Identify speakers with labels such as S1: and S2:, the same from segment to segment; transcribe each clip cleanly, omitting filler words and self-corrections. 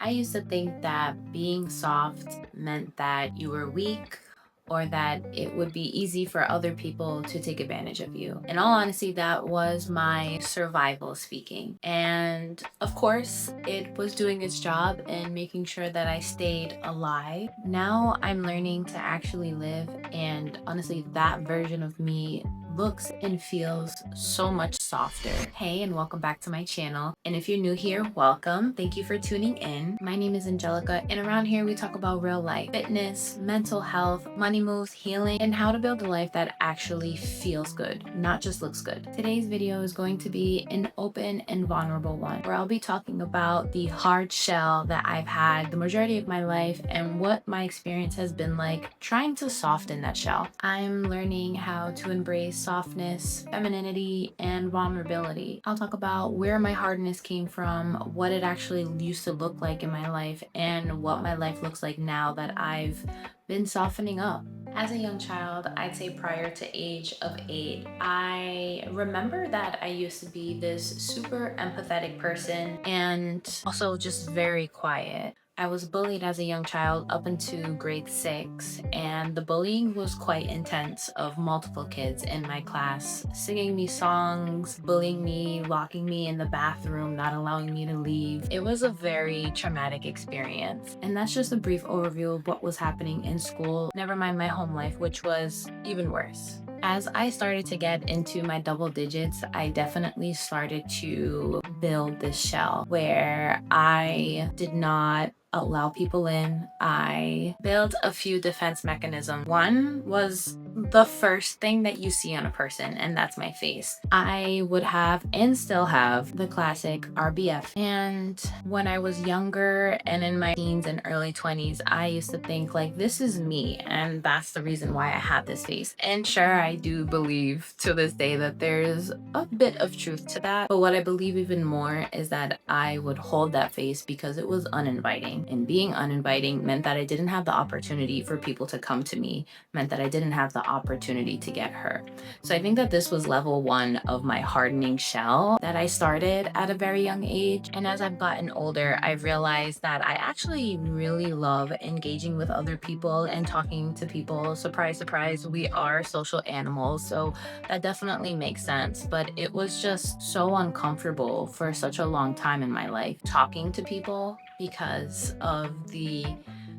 S1: I used to think that being soft meant that you were weak or that it would be easy for other people to take advantage of you. In all honesty, that was my survival speaking. And of course, it was doing its job and making sure that I stayed alive. Now I'm learning to actually live, and honestly, that version of me looks and feels so much softer. Hey, and welcome back to my channel. And if you're new here, welcome. Thank you for tuning in. My name is Angelica, and around here we talk about real life, fitness, mental health, money moves, healing, and how to build a life that actually feels good, not just looks good. Today's video is going to be an open and vulnerable one, where I'll be talking about the hard shell that I've had the majority of my life and what my experience has been like trying to soften that shell. I'm learning how to embrace softness, femininity, and vulnerability. I'll talk about where my hardness came from, what it actually used to look like in my life, and what my life looks like now that I've been softening up. As a young child, I'd say prior to age of 8, I remember that I used to be this super empathetic person and also just very quiet. I was bullied as a young child up into grade 6, and the bullying was quite intense of multiple kids in my class, singing me songs, bullying me, locking me in the bathroom, not allowing me to leave. It was a very traumatic experience. And that's just a brief overview of what was happening in school, never mind my home life, which was even worse. As I started to get into my double digits, I definitely started to build this shell where I did not allow people in. I built a few defense mechanisms. One was the first thing that you see on a person, and that's my face. I would have and still have the classic RBF. And when I was younger and in my teens and early 20s, I used to think like, this is me, and that's the reason why I have this face. And sure, I do believe to this day that there's a bit of truth to that. But what I believe even more is that I would hold that face because it was uninviting. And being uninviting meant that I didn't have the opportunity for people to come to me, meant that I didn't have the opportunity to get hurt. So I think that this was level 1 of my hardening shell that I started at a very young age. And as I've gotten older, I've realized that I actually really love engaging with other people and talking to people. Surprise, surprise, we are social animals. So that definitely makes sense. But it was just so uncomfortable for such a long time in my life talking to people because of the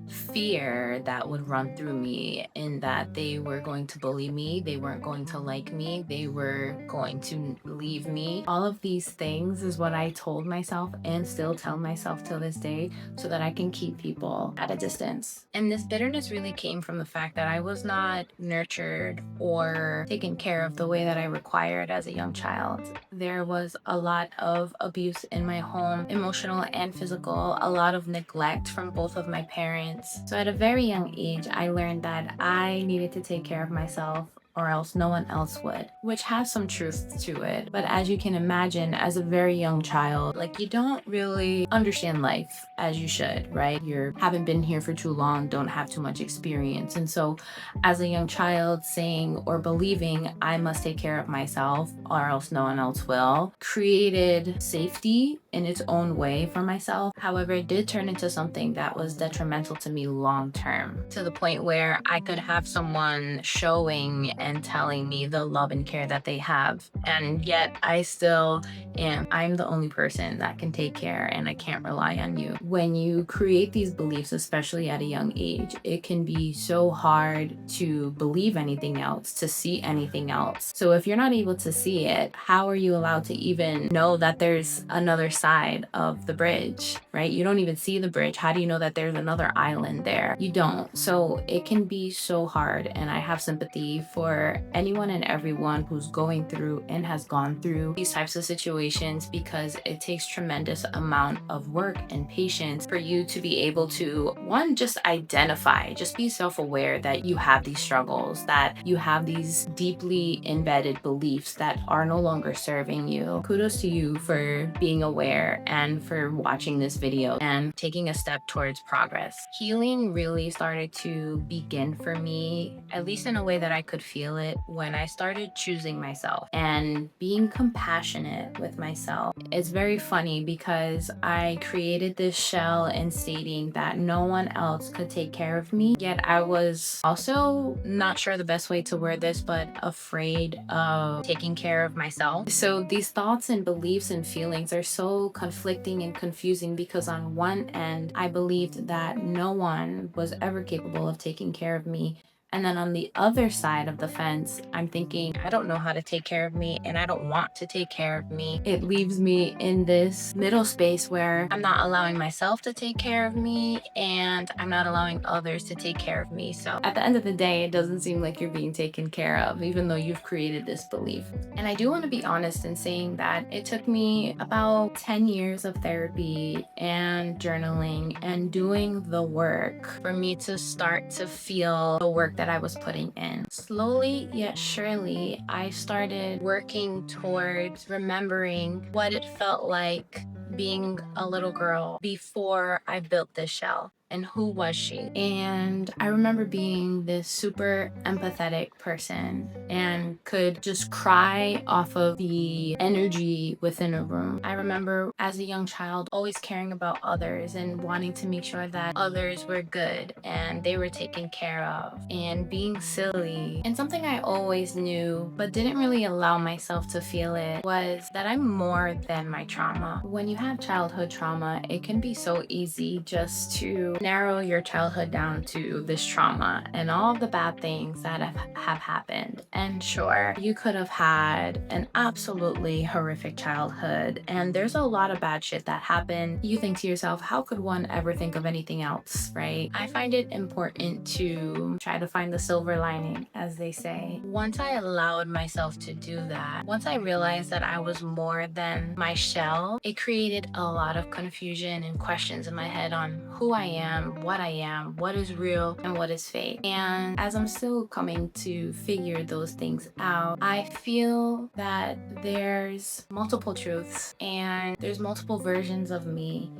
S1: fear that would run through me in that they were going to bully me, they weren't going to like me, they were going to leave me. All of these things is what I told myself and still tell myself till this day so that I can keep people at a distance. And this bitterness really came from the fact that I was not nurtured or taken care of the way that I required as a young child. There was a lot of abuse in my home, emotional and physical, a lot of neglect from both of my parents. So at a very young age, I learned that I needed to take care of myself or else no one else would, which has some truth to it. But as you can imagine, as a very young child, like you don't really understand life as you should, right? You haven't been here for too long, don't have too much experience. And so as a young child saying or believing I must take care of myself or else no one else will, created safety in its own way for myself. However, it did turn into something that was detrimental to me long term, to the point where I could have someone showing and telling me the love and care that they have, and yet I still am. I'm the only person that can take care and I can't rely on you. When you create these beliefs, especially at a young age, it can be so hard to believe anything else, to see anything else. So if you're not able to see it, how are you allowed to even know that there's another side of the bridge, right? You don't even see the bridge. How do you know that there's another island there? You don't. So it can be so hard, and I have sympathy for anyone and everyone who's going through and has gone through these types of situations, because it takes tremendous amount of work and patience for you to be able to, one, just identify, just be self-aware that you have these struggles, that you have these deeply embedded beliefs that are no longer serving you. Kudos to you for being aware here and for watching this video and taking a step towards progress. Healing really started to begin for me, at least in a way that I could feel it, when I started choosing myself and being compassionate with myself. It's very funny because I created this shell in stating that no one else could take care of me, yet I was also not sure the best way to word this, but afraid of taking care of myself. So these thoughts and beliefs and feelings are so conflicting and confusing because on one end, I believed that no one was ever capable of taking care of me. And then on the other side of the fence, I'm thinking, I don't know how to take care of me and I don't want to take care of me. It leaves me in this middle space where I'm not allowing myself to take care of me and I'm not allowing others to take care of me. So at the end of the day, it doesn't seem like you're being taken care of, even though you've created this belief. And I do want to be honest in saying that it took me about 10 years of therapy and journaling and doing the work for me to start to feel the work that I was putting in. Slowly yet surely, I started working towards remembering what it felt like being a little girl before I built this shell. And who was she? And I remember being this super empathetic person and could just cry off of the energy within a room. I remember as a young child always caring about others and wanting to make sure that others were good and they were taken care of and being silly. And something I always knew but didn't really allow myself to feel it was that I'm more than my trauma. When you have childhood trauma, it can be so easy just to narrow your childhood down to this trauma and all the bad things that have happened. And sure, you could have had an absolutely horrific childhood and there's a lot of bad shit that happened. You think to yourself, how could one ever think of anything else, right? I find it important to try to find the silver lining, as they say. Once I allowed myself to do that, once I realized that I was more than my shell, it created a lot of confusion and questions in my head on who I am, what is real, and what is fake. And as I'm still coming to figure those things out, I feel that there's multiple truths and there's multiple versions of me.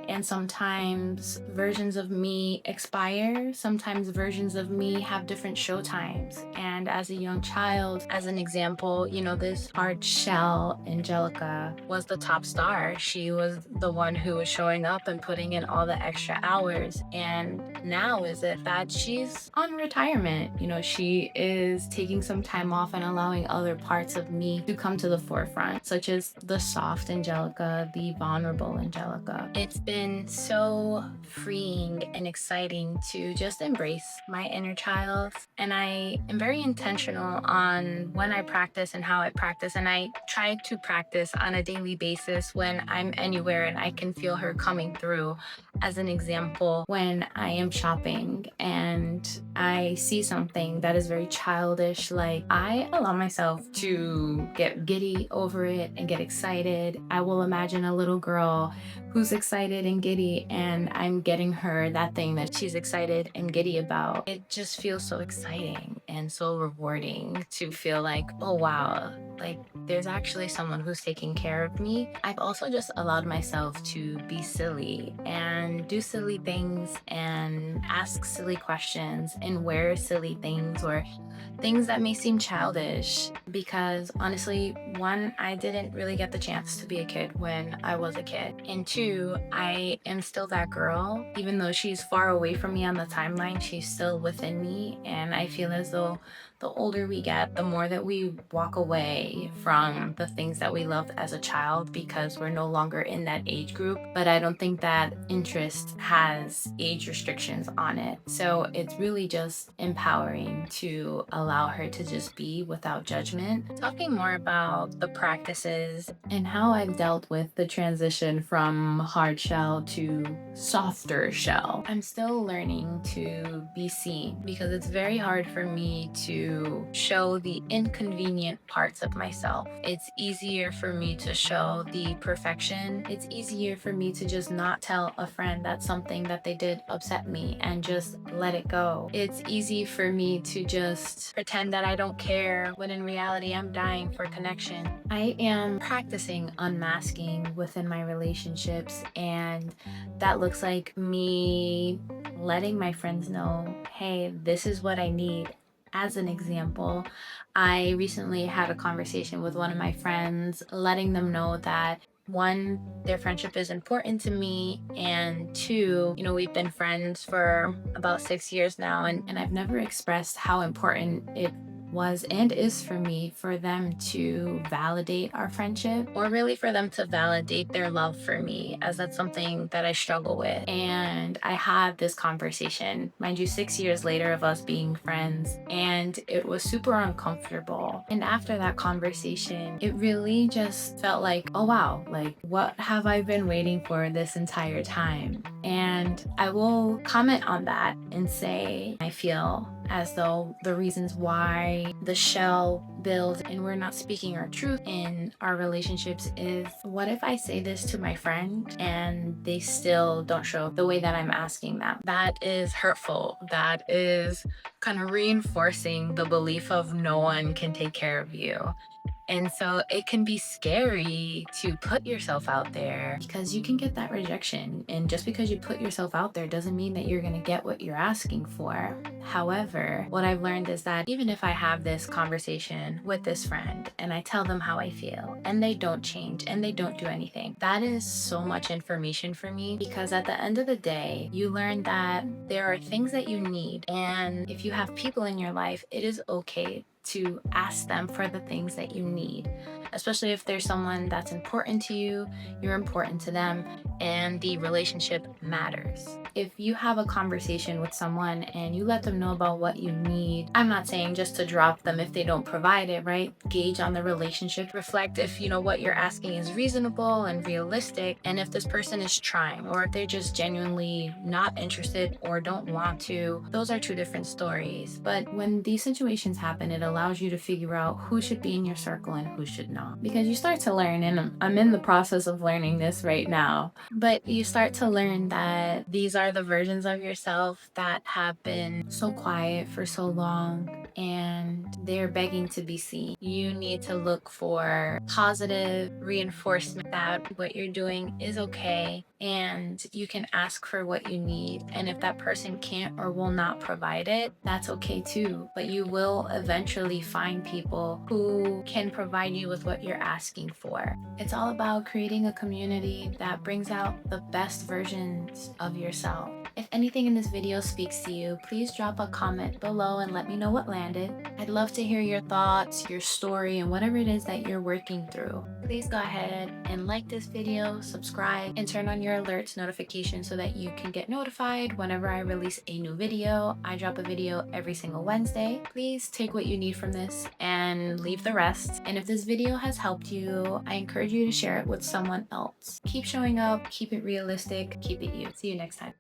S1: And sometimes versions of me expire, sometimes versions of me have different show times. And as a young child, as an example, you know, this hard shell, Angelica, was the top star. She was the one who was showing up and putting in all the extra hours. And now is it that she's on retirement? You know, she is taking some time off and allowing other parts of me to come to the forefront, such as the soft Angelica, the vulnerable Angelica. It's been so freeing and exciting to just embrace my inner child. And I am very intentional on when I practice and how I practice. And I try to practice on a daily basis when I'm anywhere and I can feel her coming through. As an example, when I am shopping and I see something that is very childish, like I allow myself to get giddy over it and get excited. I will imagine a little girl who's excited and giddy and I'm getting her that thing that she's excited and giddy about. It just feels so exciting and so rewarding to feel like, oh wow, like there's actually someone who's taking care of me. I've also just allowed myself to be silly and do silly things and ask silly questions and wear silly things or things that may seem childish, because honestly, one, I didn't really get the chance to be a kid when I was a kid, and two, I am still that girl. Even though she's far away from me on the timeline, she's still within me, and I feel as though the older we get, the more that we walk away from the things that we loved as a child because we're no longer in that age group. But I don't think that interest has age restrictions on it. So it's really just empowering to allow her to just be without judgment. Talking more about the practices and how I've dealt with the transition from hard shell to softer shell. I'm still learning to be seen because it's very hard for me to to show the inconvenient parts of myself. It's easier for me to show the perfection. It's easier for me to just not tell a friend that something that they did upset me and just let it go. It's easy for me to just pretend that I don't care when in reality I'm dying for connection. I am practicing unmasking within my relationships, and that looks like me letting my friends know, hey, this is what I need. As an example, I recently had a conversation with one of my friends, letting them know that one, their friendship is important to me, and two, we've been friends for about 6 years now, and I've never expressed how important it was and is for me for them to validate our friendship, or really for them to validate their love for me, as that's something that I struggle with. And I had this conversation, mind you, 6 years later of us being friends, and it was super uncomfortable. And after that conversation, it really just felt like, oh wow, like what have I been waiting for this entire time? And I will comment on that and say, I feel as though the reasons why the shell builds and we're not speaking our truth in our relationships is, what if I say this to my friend and they still don't show up the way that I'm asking them? That is hurtful. That is kind of reinforcing the belief of no one can take care of you. And so it can be scary to put yourself out there because you can get that rejection. And just because you put yourself out there doesn't mean that you're going to get what you're asking for. However, what I've learned is that even if I have this conversation with this friend and I tell them how I feel and they don't change and they don't do anything, that is so much information for me, because at the end of the day, you learn that there are things that you need. And if you have people in your life, it is okay to ask them for the things that you need, especially if there's someone that's important to you, you're important to them, and the relationship matters. If you have a conversation with someone and you let them know about what you need, I'm not saying just to drop them if they don't provide it, right? Gauge on the relationship, reflect if what you're asking is reasonable and realistic, and if this person is trying, or if they're just genuinely not interested or don't want to. Those are two different stories. But when these situations happen, it allows you to figure out who should be in your circle and who should not. Because you start to learn, and I'm in the process of learning this right now, but you start to learn that these are the versions of yourself that have been so quiet for so long, and they're begging to be seen. You need to look for positive reinforcement that what you're doing is okay, and you can ask for what you need. And if that person can't or will not provide it, that's okay too. But you will eventually find people who can provide you with what you're asking for. It's all about creating a community that brings out the best versions of yourself. If anything in this video speaks to you, please drop a comment below and let me know what landed. I'd love to hear your thoughts, your story, and whatever it is that you're working through. Please go ahead and like this video, subscribe, and turn on your alerts notification so that you can get notified whenever I release a new video. I drop a video every single Wednesday. Please take what you need from this and leave the rest. And if this video has helped you, I encourage you to share it with someone else. Keep showing up, keep it realistic, keep it you. See you next time.